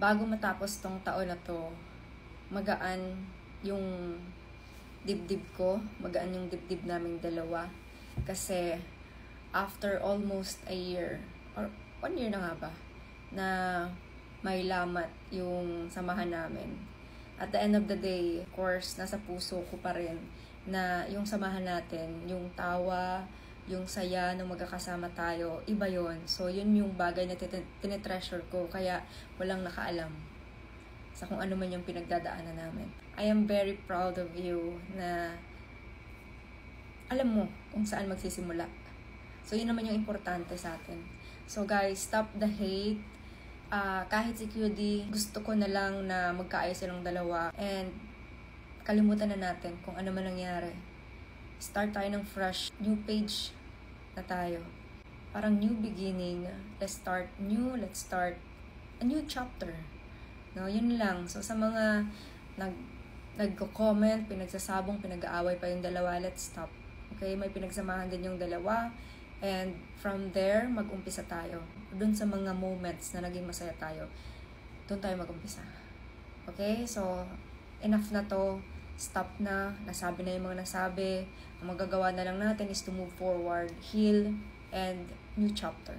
bago matapos tong taon na to, magaan yung dibdib ko, magaan yung dibdib naming dalawa. Kasi after almost a year, or 1 year na nga ba, na may lamat yung samahan namin. At the end of the day, of course, nasa puso ko pa rin na yung samahan natin, yung tawa, yung saya nung magkakasama tayo, iba yon. So, yun yung bagay na tinetreasure ko, kaya walang nakaalam sa kung ano man yung pinagdadaanan namin. I am very proud of you na alam mo kung saan magsisimula. So, yun naman yung importante sa atin. So, guys, stop the hate. Kahit si QD, gusto ko na lang na magkaayos silang dalawa. And, kalimutan na natin kung ano man nangyari. Start tayo ng fresh, new page na tayo. Parang new beginning. Let's start a new chapter. No, yun lang. So, sa mga nagko-comment, pinagsasabong, pinag-aaway pa yung dalawa, let's stop. Okay? May pinagsamahan din yung dalawa. And from there, mag-umpisa tayo. Doon sa mga moments na naging masaya tayo, doon tayo mag-umpisa. Okay? So, enough na to. Stop na. Nasabi na yung mga nasabi. Ang magagawa na lang natin is to move forward, heal, and new chapter.